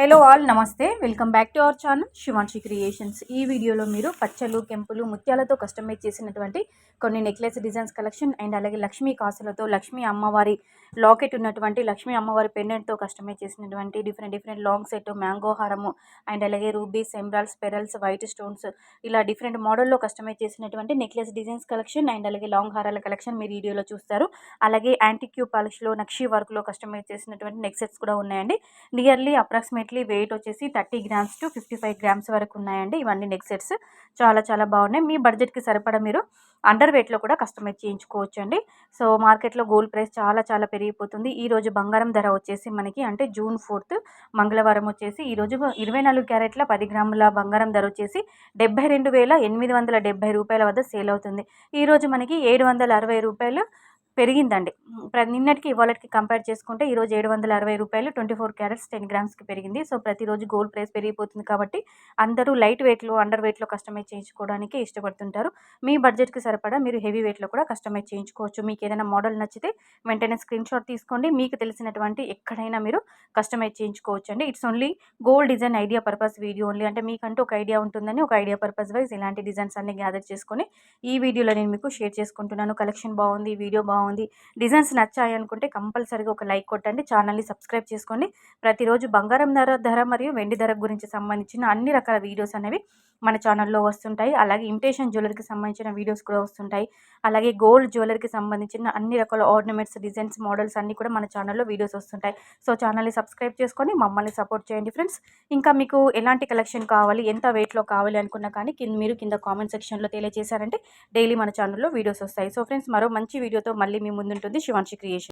Hello all నమస్తే, welcome back to our channel Shivanshi creations. ఈ వీడియోలో మీరు పచ్చలు, కెంపులు, ముత్యాలతో కస్టమైజ్ చేసినటువంటి కొన్ని నెక్లెస్ డిజైన్స్ కలెక్షన్ అండ్ అలాగే లక్ష్మీ కాసులతో లక్ష్మీ అమ్మవారి లాకెట్ ఉన్నటువంటి లక్ష్మీ అమ్మవారి పెండెంట్తో కస్టమైజ్ చేసినటువంటి డిఫరెంట్ లాంగ్ సెట్, మ్యాంగో హారము అండ్ అలాగే rubies, emeralds, pearls, white stones ఇలా డిఫరెంట్ మోడల్లో కస్టమైజ్ చేసినటువంటి నెక్లెస్ డిజైన్స్ కలెక్షన్ అండ్ అలాగే లాంగ్ హారాల కలెక్షన్ మీరు వీడియోలో చూస్తారు. అలాగే యాంటిక్యూ పాలిష్లో నక్షీ వర్క్లో కస్టమైజ్ చేసినటువంటి నెక్ సెట్స్ కూడా ఉన్నాయండి. నియర్లీ అప్రాక్సిమేట్లీ వెయిట్ వచ్చేసి 30 grams to 55 grams వరకు ఉన్నాయండి. ఇవన్నీ నెక్ సెట్స్ చాలా బాగున్నాయి. మీ బడ్జెట్కి సరిపడా మీరు అండర్ వెయిట్లో కూడా కస్టమైజ్ చేయించుకోవచ్చు అండి. సో మార్కెట్లో గోల్డ్ ప్రైస్ చాలా పెరిగిపోతుంది. ఈరోజు బంగారం ధర వచ్చేసి మనకి అంటే June 4th మంగళవారం వచ్చేసి ఈరోజు 24 క్యారెట్ల 10 గ్రాముల బంగారం ధర వచ్చేసి 72,870 రూపాయల వద్ద సేల్ అవుతుంది. ఈరోజు మనకి 760 రూపాయలు పెరిగిందండి. నిన్నటికి ఇవాళకి కంపేర్ చేసుకుంటే ఈరోజు 760 రూపాయలు 24 క్యారెట్స్ 10 గ్రామ్స్కి పెరిగింది. సో ప్రతిరోజు గోల్డ్ ప్రైస్ పెరిగిపోతుంది కాబట్టి అందరూ లైట్ వెయిట్లో, అండర్ వెయిట్లో కస్టమైజ్ చేయించుకోవడానికి ఇష్టపడుతుంటారు. మీ బడ్జెట్కి సరిపడా మీరు హెవీ వెయిట్లో కూడా కస్టమైజ్ చేయించుకోవచ్చు. మీకు ఏదైనా మోడల్ నచ్చితే వెంటనే స్క్రీన్ షాట్ తీసుకోండి. మీకు తెలిసినటువంటి ఎక్కడైనా మీరు కస్టమైజ్ చేయించుకోవచ్చు అండి. It's only gold design idea purpose video only. అంటే మీకంటూ ఒక ఐడియా ఉంటుందని ఒక ఐడియా పర్పస్ వైజ్ ఇలాంటి డిజైన్స్ అన్ని గ్యాదర్ చేసుకొని ఈ వీడియోలో నేను మీకు షేర్ చేసుకుంటున్నాను. కలెక్షన్ బాగుంది, వీడియో బాగుంది, డిజైన్స్ నచ్చాయి అనుకుంటే కంపల్సరీగా ఒక లైక్ కొట్టండి. ఛానల్ని సబ్స్క్రైబ్ చేసుకోండి. ప్రతిరోజు బంగారం ధర మరియు వెండి ధర గురించి సంబంధించిన అన్ని రకాల వీడియోస్ అనేవి మన ఛానల్లో వస్తుంటాయి. అలాగే ఇమిటేషన్ జ్యువెలరీకి సంబంధించిన వీడియోస్ కూడా వస్తుంటాయి. అలాగే గోల్డ్ జ్యువెలరీకి సంబంధించిన అన్ని రకాల ఆర్నమెంట్స్, డిజైన్స్, మోడల్స్ అన్నీ కూడా మన ఛానల్లో వీడియోస్ వస్తుంటాయి. సో ఛానల్ని సబ్స్క్రైబ్ చేసుకొని మమ్మల్ని సపోర్ట్ చేయండి ఫ్రెండ్స్. ఇంకా మీకు ఎలాంటి కలెక్షన్ కావాలి, ఎంత వెయిట్లో కావాలి అనుకున్నా కానీ మీరు కింద కామెంట్ సెక్షన్లో తెలియజేశారంటే డైలీ మన ఛానల్లో వీడియోస్ వస్తాయి. సో ఫ్రెండ్స్, మరో మంచి వీడియోతో మళ్ళీ మీ ముందుంటుంది శివాన్షి క్రియేషన్.